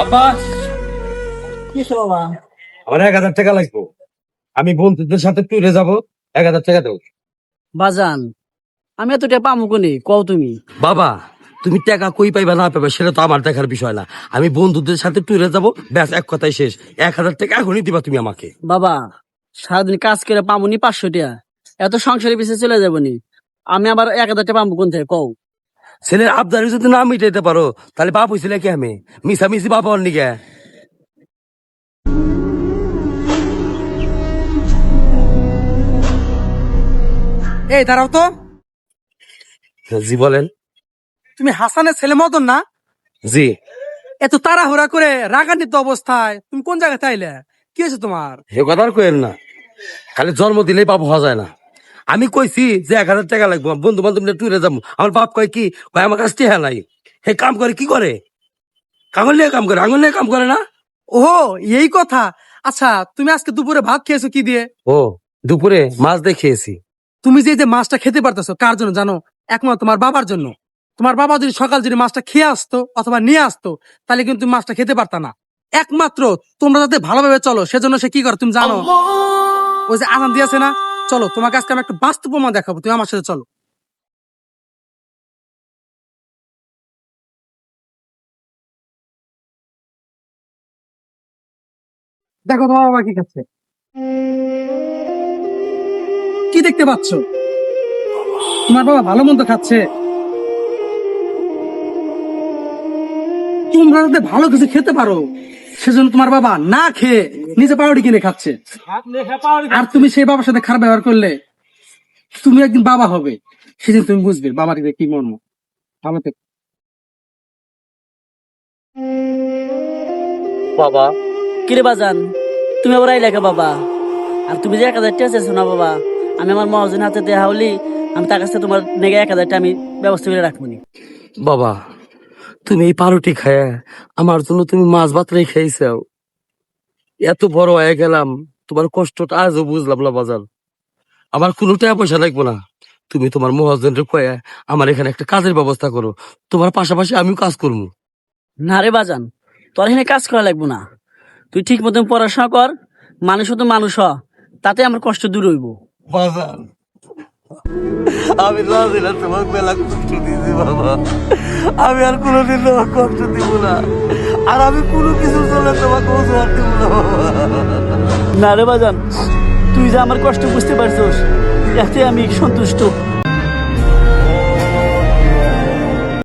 আব্বা, কিসে বাবা? আমার 1000 টাকা লাগবে। আমি বন্ধুদের সাথে ট্যুরে যাব, 1000 টাকা দাও। বাজান, আমি এত টাকা পামু কোনি কও তুমি? বাবা, তুমি টাকা কই পাইবা না পাইবা সেটা তো আমার দেখার বিষয় না। আমি বন্ধুদের সাথে ট্যুরে যাব, ব্যাস এক কথাই শেষ। 1000 টাকা এখনই দিবা তুমি আমাকে। বাবা, সারাদিন কাজ করে পামুনি 500 টাকা, এত সংসারের পিছিয়ে চলে যাবনি। আমি আবার 1000 টাকা পামু কোন থেকে কও? ছেলের আবদারি যদি না মিটাইতে পারো তাহলে বাপ হইছিল কি আমি মিশামিশি বাবা অন্য গে। এই দাঁড়াও তো, জি বলেন। তুমি হাসানের ছেলে মদন না? জি। এত তাড়াহুড়া করে রাগান্বিত অবস্থায় তুমি কোন জায়গায় চাইলে? কি হয়েছে তোমার? হে কথা আর কইেন না, খালি জন্ম দিলেই বাপ হওয়া যায় না। আমি কইছি যে 1000 টাকা লাগবে, বন্ধু বান্ধব নিয়ে ট্যুরে যাবো। আমার বাপ কয় কি, কয় আমার কাছে টেহা নাই। হে কাম করে কি করে? কাগল নিয়ে কাম করে, আঙুল নিয়ে কাম করে না। ও, এই কথা। আচ্ছা, তুমি আজকে দুপুরে ভাত খেয়েছো কি দিয়ে? ও, দুপুরে মাছ দিয়ে খেয়েছি। তুমি যে মাছটা খেতে পারতেছো কার জন্য জানো? একমাত্র তোমার বাবার জন্য। তোমার বাবা যদি সকাল যদি মাছটা খেয়ে আসতো অথবা নিয়ে আসতো, তাহলে কিন্তু তুমি মাছটা খেতে পারতা না। একমাত্র তোমরা যাতে ভালোভাবে চলো সেজন্য সে কি করে তুমি জানো? ওই যে আজান দিয়েছে না, চলো তোমাকে আজকে আমি একটা বাস্তব প্রমাণ দেখাবো, তুমি আমার সাথে চলো। দেখো তোমার বাবা কি খাচ্ছে, কি দেখতে পাচ্ছ? তোমার বাবা ভালো মন্দ খাচ্ছে। তোমরা যাতে ভালো কিছু খেতে পারো সেজন্য তোমার বাবা না খেয়ে নিজে পাউরুটি কিনে খাচ্ছে। আর তুমি সেই বাবার সাথে খারাপ ব্যবহার করলে তুমি একদিন বাবা হবে, সেদিন তুমি বুঝবে বাবার কি মর্ম। ভালো থেকো। বাবা, কিরে বাজান, তুমি আবার আইলা কে বাবা? আর তুমি যে 1000 টাকা চাইছো না বাবা, আমি আমার মহাজন হাতে দেয়া হলি আমি তার কাছে তোমার নেগে 1000 টাকা আমি ব্যবস্থা করে রাখবনি। বাবা, তুমি এই পাউরুটি খায় আমার জন্য তুমি মাছ ভাত রেখে খাইছাও। এত বড় হয়ে গেলাম, তোমার কষ্টটা আজও বুঝলাম না বাজার। আমার কোনো টাকা পয়সা লাগবো না, তুমি তোমার মহাজনের কয়ে আমার এখানে একটা কাজের ব্যবস্থা করো। তোমার পাশাপাশি আমিও কাজ করবো। না রে বাজান, তোর এখানে কাজ করা লাগবো না। তুই ঠিক মতন পড়াশোনা কর, মানুষ তো মানুষ হ, তাতে আমার কষ্ট দূর হইব। বাজার, আমি না দিলে তোমার বেলা কষ্ট দিয়েছি বাবা। আমি আর কোনোদিন তোমার কষ্ট দিব না, আর আমি কোনো কিছু চলে তোমাকে অজুহাত দিব না বাবা। না রে বাজান, তুই যে আমার কষ্ট বুঝতে পারছিস, এতে আমি সন্তুষ্ট।